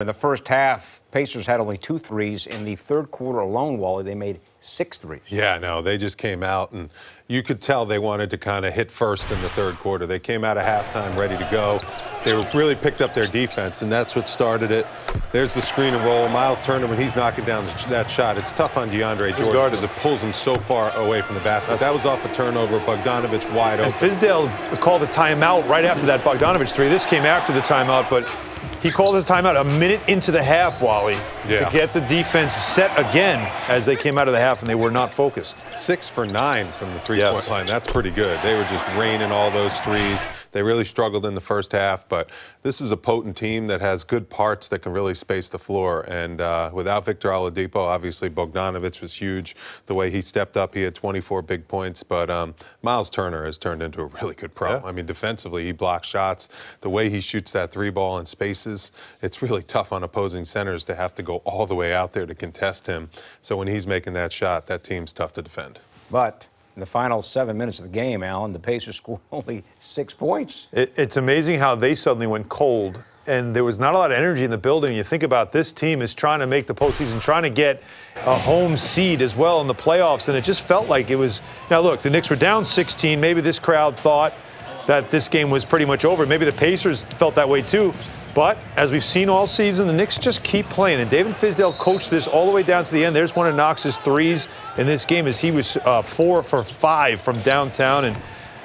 In the first half, Pacers had only 2 threes. In the third quarter alone, Wally, they made 6 threes. Yeah, no, they just came out, and you could tell they wanted to kind of hit first in the third quarter. They came out of halftime ready to go. They really picked up their defense, and that's what started it. There's the screen and roll. Miles Turner, when he's knocking down that shot, it's tough on DeAndre Jordan because it pulls him so far away from the basket. That was off a turnover. Bogdanovich wide open. And Fizdale called a timeout right after that Bogdanovich three. This came after the timeout, but he called his timeout a minute into the half, Wally, to get the defense set again as they came out of the half, and they were not focused. 6 for 9 from the three-point line. That's pretty good. They were just raining all those threes. They really struggled in the first half, but this is a potent team that has good parts that can really space the floor. And without Victor Oladipo, obviously Bogdanovich was huge. The way he stepped up, he had 24 big points. But Miles Turner has turned into a really good pro. Yeah. I mean, defensively, he blocks shots. The way he shoots that three ball in spaces, it's really tough on opposing centers to have to go all the way out there to contest him. So when he's making that shot, that team's tough to defend. But in the final 7 minutes of the game, Alan, the Pacers scored only 6 points. It's amazing how they suddenly went cold, and there was not a lot of energy in the building. You think about this team is trying to make the postseason, trying to get a home seed as well in the playoffs, and it just felt like it was. Now, look, the Knicks were down 16. Maybe this crowd thought that this game was pretty much over. Maybe the Pacers felt that way too. But as we've seen all season, the Knicks just keep playing. And David Fizdale coached this all the way down to the end. There's one of Knox's threes in this game as he was 4 for 5 from downtown. And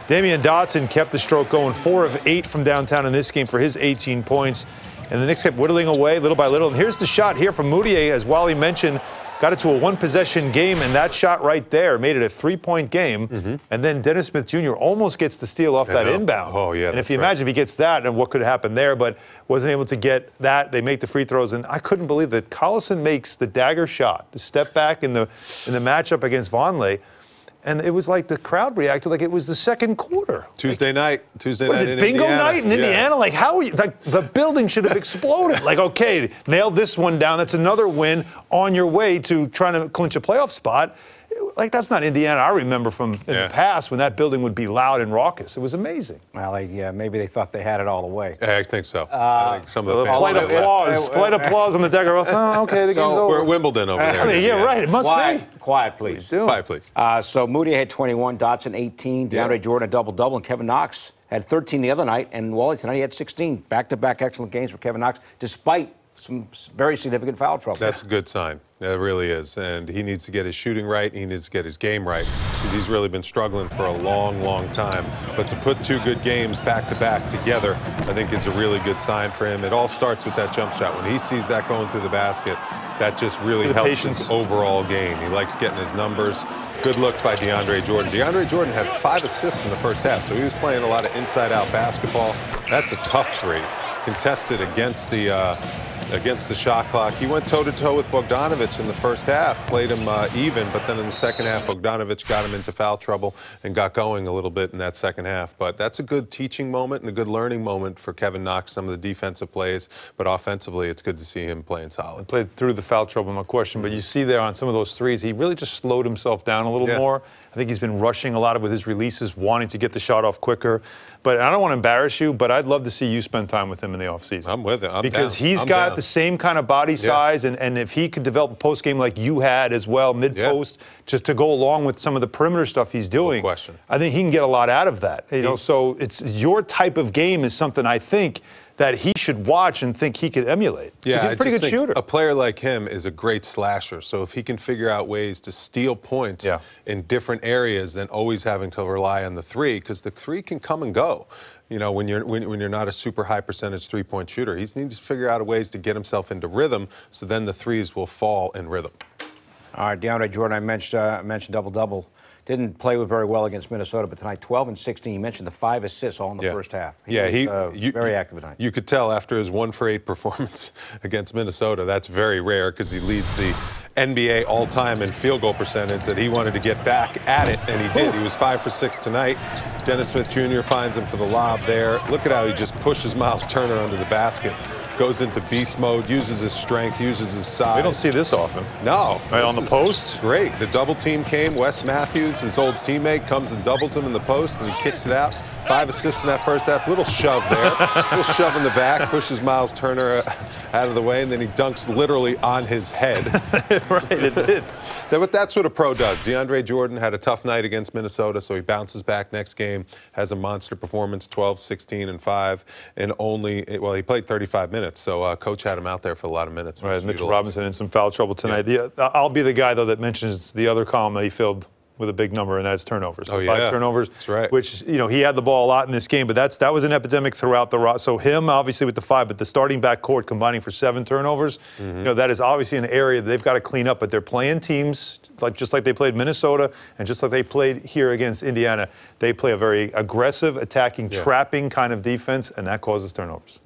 Damian Dotson kept the stroke going, 4 of 8 from downtown in this game for his 18 points. And the Knicks kept whittling away little by little. And here's the shot here from Moutier, as Wally mentioned. Got it to a 1-possession game, and that shot right there made it a 3-point game. And then Dennis Smith Jr. almost gets the steal off that inbound. Oh, yeah. And if you imagine if he gets that and what could happen there, but wasn't able to get that. They make the free throws, and I couldn't believe that Collison makes the dagger shot, the step back in the matchup against Vonleh. And it was like the crowd reacted like it was the second quarter. Tuesday night in Indiana. Bingo night in Indiana? Like, how are you? Like, the building should have exploded. Like, okay, nailed this one down. That's another win on your way to trying to clinch a playoff spot. Like, that's not Indiana I remember from in the past when that building would be loud and raucous. It was amazing. Well, maybe they thought they had it all away. I think so. I think some of the fans. Slight applause on the dagger. Oh, okay, the game's over. We're at Wimbledon over there. I mean, yeah, right. It must be. Quiet, please. Quiet, please. So Moutier had 21, Dotson 18, DeAndre Jordan a double-double, and Kevin Knox had 13 the other night, and Wally tonight he had 16. Back-to-back excellent games for Kevin Knox, despite some very significant foul trouble. That's a good sign. It really is. And he needs to get his shooting right. He needs to get his game right. Because he's really been struggling for a long, long time. But to put 2 good games back-to-back together, I think is a really good sign for him. It all starts with that jump shot. When he sees that going through the basket, that just really helps his overall game. He likes getting his numbers. Good look by DeAndre Jordan. DeAndre Jordan had 5 assists in the first half, so he was playing a lot of inside-out basketball. That's a tough three. Contested against the shot clock. He went toe-to-toe with Bogdanovich in the first half, played him even, but then in the second half, Bogdanovich got him into foul trouble and got going a little bit in that second half. But that's a good teaching moment and a good learning moment for Kevin Knox, some of the defensive plays. But offensively, it's good to see him playing solid. Played through the foul trouble, no question. But you see there on some of those threes, he really just slowed himself down a little more. I think he's been rushing a lot with his releases, wanting to get the shot off quicker. But I don't want to embarrass you, but I'd love to see you spend time with him in the offseason. I'm with it. Because he's got the same kind of body size, and if he could develop a post game like you had as well, mid-post, just to go along with some of the perimeter stuff he's doing, no question. I think he can get a lot out of that. You know, so it's your type of game is something I think that he should watch and think he could emulate. Yeah, he's a pretty good shooter. A player like him is a great slasher. So if he can figure out ways to steal points in different areas than always having to rely on the three, because the three can come and go. You know, when you're not a super high percentage 3-point shooter, he needs to figure out ways to get himself into rhythm, so then the threes will fall in rhythm. All right, DeAndre Jordan, I mentioned double-double. Didn't play very well against Minnesota, but tonight 12 and 16. You mentioned the 5 assists all in the first half. He was very active tonight. You could tell after his 1 for 8 performance against Minnesota, that's very rare because he leads the NBA all-time in field goal percentage, that he wanted to get back at it, and he did. He was 5 for 6 tonight. Dennis Smith Jr. finds him for the lob there. Look at how he just pushes Miles Turner under the basket. Goes into beast mode, uses his strength, uses his size. We don't see this often. No. Right on the post? Great. The double team came. Wes Matthews, his old teammate, comes and doubles him in the post, and he kicks it out. 5 assists in that first half. Little shove there. Little shove in the back. Pushes Miles Turner out of the way, and then he dunks literally on his head. Right, it did. But that's what a pro does. DeAndre Jordan had a tough night against Minnesota, so he bounces back next game, has a monster performance, 12, 16, and 5, and he played 35 minutes, so Coach had him out there for a lot of minutes. Right, Mitchell Robinson in some foul trouble tonight. Yeah. I'll be the guy, though, that mentions the other column that he filled with a big number, and that's turnovers. Oh, yeah. 5 turnovers. That's right. Which, he had the ball a lot in this game, but that was an epidemic throughout the roster. So him, obviously, with the 5, but the starting backcourt combining for 7 turnovers, that is obviously an area that they've got to clean up. But they're playing teams, just like they played Minnesota, and just like they played here against Indiana. They play a very aggressive, attacking, trapping kind of defense, and that causes turnovers.